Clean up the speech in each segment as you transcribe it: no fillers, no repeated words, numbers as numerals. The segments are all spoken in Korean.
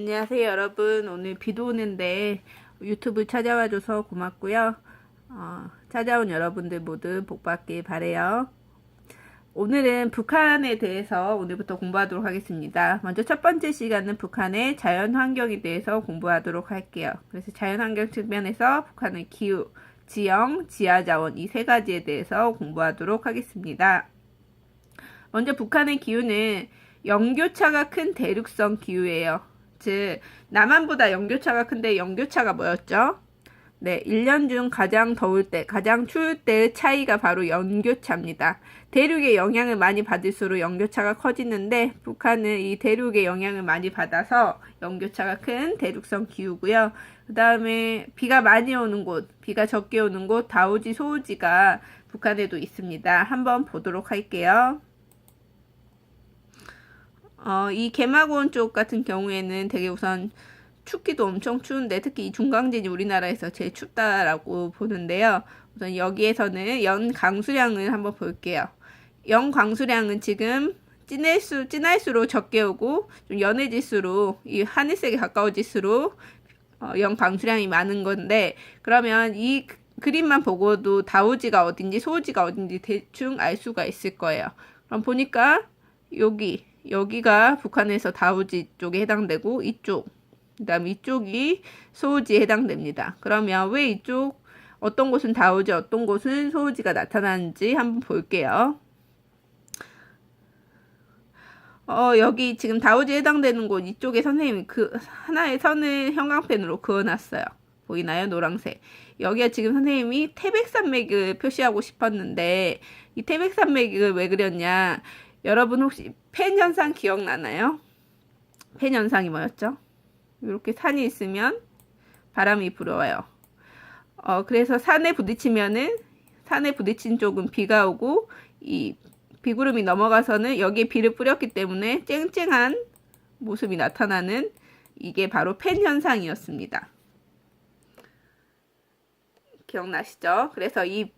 안녕하세요 여러분. 오늘 비도 오는데 유튜브 찾아와줘서 고맙고요. 찾아온 여러분들 모두 복받길 바래요. 오늘은 북한에 대해서 오늘부터 공부하도록 하겠습니다. 먼저 첫 번째 시간은 북한의 자연환경에 대해서 공부하도록 할게요. 그래서 자연환경 측면에서 북한의 기후, 지형, 지하자원 이 세 가지에 대해서 공부하도록 하겠습니다. 먼저 북한의 기후는 영교차가 큰 대륙성 기후예요. 즉 남한보다 영교차가 큰데 영교차가 뭐였죠? 네, 1년 중 가장 더울 때, 가장 추울 때의 차이가 바로 영교차입니다. 대륙의 영향을 많이 받을수록 영교차가 커지는데 북한은 이 대륙의 영향을 많이 받아서 영교차가 큰 대륙성 기후고요. 그 다음에 비가 많이 오는 곳, 비가 적게 오는 곳, 다우지, 소우지가 북한에도 있습니다. 한번 보도록 할게요. 이 개마고원 쪽 같은 경우에는 되게 우선 춥기도 엄청 추운데 특히 이 중강진이 우리나라에서 제일 춥다라고 보는데요. 우선 여기에서는 연 강수량을 한번 볼게요. 연 강수량은 지금 진할수록 적게 오고 좀 연해질수록 이 하늘색에 가까워질수록 연 강수량이 많은 건데, 그러면 이 그림만 보고도 다우지가 어딘지 소우지가 어딘지 대충 알 수가 있을 거예요. 그럼 보니까 여기가 북한에서 다우지 쪽에 해당되고 그 다음에 이쪽이 소우지에 해당됩니다. 그러면 왜 어떤 곳은 다우지, 어떤 곳은 소우지가 나타나는지 한번 볼게요. 여기 지금 다우지에 해당되는 곳 이쪽에 선생님이 하나의 선을 형광펜으로 그어놨어요. 보이나요? 노란색. 여기가 지금 선생님이 태백산맥을 표시하고 싶었는데 이 태백산맥을 왜 그렸냐? 여러분 혹시 펜 현상 기억나나요? 펜 현상이 뭐였죠? 이렇게 산이 있으면 바람이 불어와요. 그래서 산에 부딪힌 쪽은 비가 오고 이 비구름이 넘어가서는 여기에 비를 뿌렸기 때문에 쨍쨍한 모습이 나타나는 이게 바로 펜 현상이었습니다. 기억나시죠? 그래서 이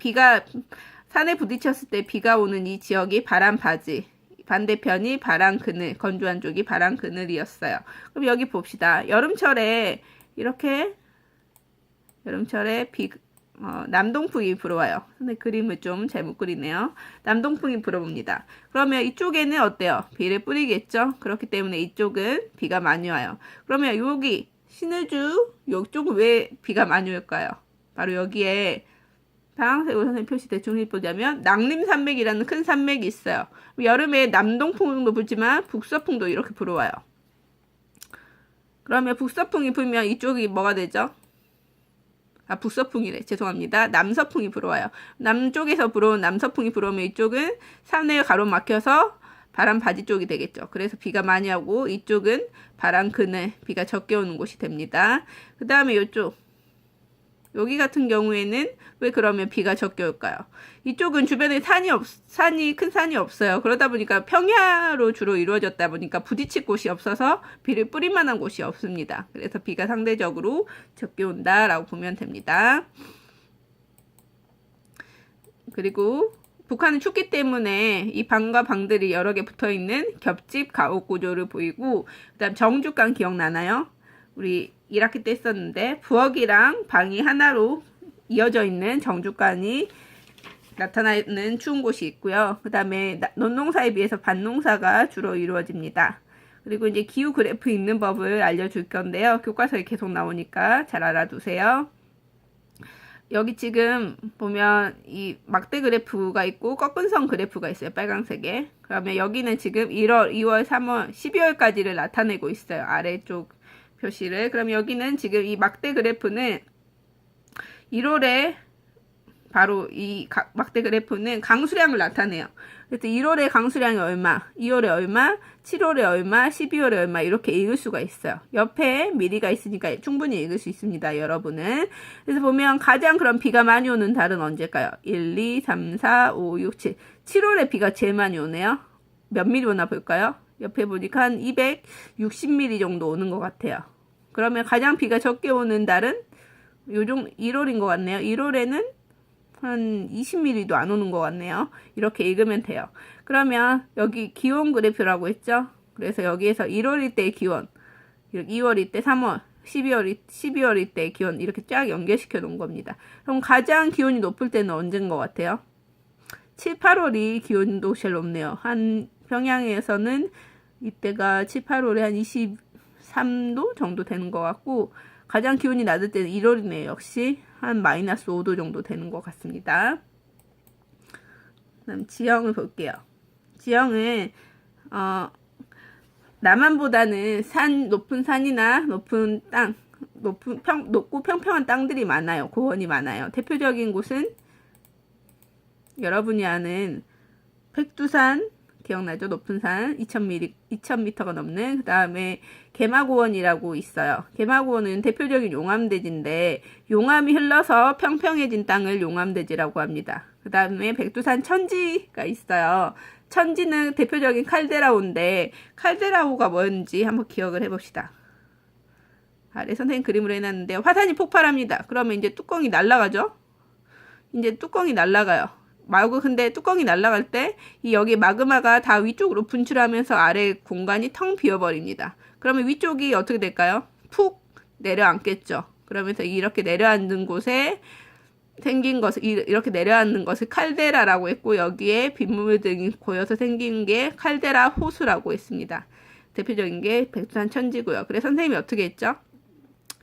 산에 부딪혔을 때 비가 오는 이 지역이 바람바지, 반대편이 바람그늘, 건조한 쪽이 바람그늘이었어요. 그럼 여기 봅시다. 여름철에 남동풍이 불어와요. 근데 그림을 좀 잘못 그리네요. 남동풍이 불어옵니다. 그러면 이쪽에는 어때요? 비를 뿌리겠죠? 그렇기 때문에 이쪽은 비가 많이 와요. 그러면 여기 신의주 이쪽은 왜 비가 많이 올까요? 바로 여기에 파란색으로 선생님 표시 대충 해보자면 낭림산맥이라는 큰 산맥이 있어요. 여름에 남동풍도 불지만 북서풍도 이렇게 불어와요. 그러면 북서풍이 불면 이쪽이 뭐가 되죠? 북서풍이래. 죄송합니다. 남서풍이 불어와요. 남쪽에서 불어온 남서풍이 불어오면 이쪽은 산에 가로막혀서 바람 바지 쪽이 되겠죠. 그래서 비가 많이 오고 이쪽은 바람 그늘, 비가 적게 오는 곳이 됩니다. 그 다음에 여기 같은 경우에는 왜 그러면 비가 적게 올까요? 이쪽은 주변에 큰 산이 없어요. 그러다 보니까 평야로 주로 이루어졌다 보니까 부딪힐 곳이 없어서 비를 뿌릴 만한 곳이 없습니다. 그래서 비가 상대적으로 적게 온다라고 보면 됩니다. 그리고 북한은 춥기 때문에 이 방과 방들이 여러 개 붙어있는 겹집 가옥 구조를 보이고, 그 다음 정죽강 기억나나요? 우리 1학기 때 했었는데 부엌이랑 방이 하나로 이어져 있는 정죽간이 나타나는 추운 곳이 있고요. 그 다음에 논농사에 비해서 밭농사가 주로 이루어집니다. 그리고 이제 기후 그래프 읽는 법을 알려줄 건데요. 교과서에 계속 나오니까 잘 알아두세요. 여기 지금 보면 이 막대 그래프가 있고 꺾은 선 그래프가 있어요. 빨간색에. 그러면 여기는 지금 1월, 2월, 3월, 12월까지를 나타내고 있어요. 아래쪽 표시를. 그럼 여기는 지금 이 막대 그래프는 1월에 바로 이 막대 그래프는 강수량을 나타내요. 그래서 1월에 강수량이 얼마, 2월에 얼마, 7월에 얼마, 12월에 얼마 이렇게 읽을 수가 있어요. 옆에 미리가 있으니까 충분히 읽을 수 있습니다. 여러분은. 그래서 보면 가장 그럼 비가 많이 오는 달은 언제일까요? 1, 2, 3, 4, 5, 6, 7. 7월에 비가 제일 많이 오네요. 몇 미리 오나 볼까요? 옆에 보니까 한 260mm 정도 오는 것 같아요. 그러면 가장 비가 적게 오는 달은 1월인 것 같네요. 1월에는 한 20mm도 안 오는 것 같네요. 이렇게 읽으면 돼요. 그러면 여기 기온 그래프라고 했죠? 그래서 여기에서 1월일 때의 기온 이렇게 2월일 때 3월, 12월일 때 기온 이렇게 쫙 연결시켜 놓은 겁니다. 그럼 가장 기온이 높을 때는 언제인 것 같아요? 7, 8월이 기온도 제일 높네요. 한 평양에서는 이때가 7, 8월에 한 23도 정도 되는 것 같고, 가장 기온이 낮을 때는 1월이네요. 역시 한 마이너스 5도 정도 되는 것 같습니다. 그다음 지형을 볼게요. 지형은 남한보다는 높은 산이나 높은 땅, 높고 평평한 땅들이 많아요. 고원이 많아요. 대표적인 곳은 여러분이 아는 백두산 기억나죠? 높은 산 2000m가 넘는. 그 다음에 개마고원이라고 있어요. 개마고원은 대표적인 용암대지인데 용암이 흘러서 평평해진 땅을 용암대지라고 합니다. 그 다음에 백두산 천지가 있어요. 천지는 대표적인 칼데라호인데 칼데라호가 뭔지 한번 기억을 해봅시다. 아래 선생님 그림으로 해놨는데 화산이 폭발합니다. 그러면 이제 뚜껑이 날아가죠? 이제 뚜껑이 날아가요. 근데 뚜껑이 날아갈 때 여기 마그마가 다 위쪽으로 분출하면서 아래 공간이 텅 비어버립니다. 그러면 위쪽이 어떻게 될까요? 푹 내려앉겠죠. 그러면서 이렇게 내려앉는 곳에 생긴 것을 이렇게 내려앉는 것을 칼데라라고 했고, 여기에 빗물 등이 고여서 생긴 게 칼데라 호수라고 했습니다. 대표적인 게 백두산 천지고요. 그래서 선생님이 어떻게 했죠?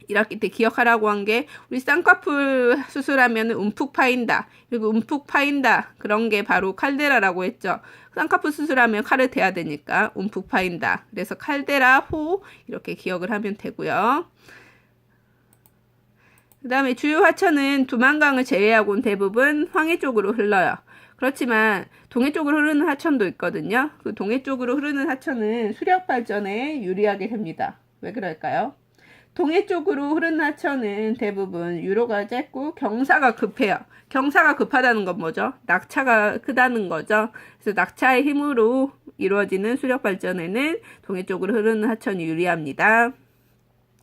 1학기 때 기억하라고 한 게 우리 쌍꺼풀 수술하면 움푹 파인다. 그리고 움푹 파인다. 그런 게 바로 칼데라라고 했죠. 쌍꺼풀 수술하면 칼을 대야 되니까 움푹 파인다. 그래서 칼데라 호 이렇게 기억을 하면 되고요. 그 다음에 주요 하천은 두만강을 제외하고는 대부분 황해 쪽으로 흘러요. 그렇지만 동해 쪽으로 흐르는 하천도 있거든요. 그 동해 쪽으로 흐르는 하천은 수력 발전에 유리하게 됩니다. 왜 그럴까요? 동해 쪽으로 흐르는 하천은 대부분 유로가 짧고 경사가 급해요. 경사가 급하다는 건 뭐죠? 낙차가 크다는 거죠. 그래서 낙차의 힘으로 이루어지는 수력 발전에는 동해 쪽으로 흐르는 하천이 유리합니다.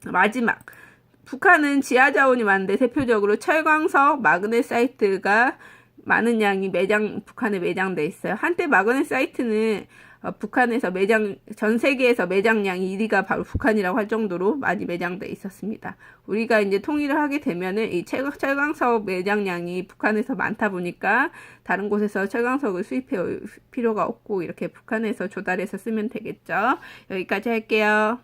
마지막, 북한은 지하 자원이 많은데 대표적으로 철광석, 마그네사이트가 많은 양이 북한에 매장돼 있어요. 한때 마그네사이트는 북한에서 전 세계에서 매장량이 1위가 바로 북한이라고 할 정도로 많이 매장돼 있었습니다. 우리가 이제 통일을 하게 되면은 이 철광석 매장량이 북한에서 많다 보니까 다른 곳에서 철광석을 수입해 올 필요가 없고 이렇게 북한에서 조달해서 쓰면 되겠죠. 여기까지 할게요.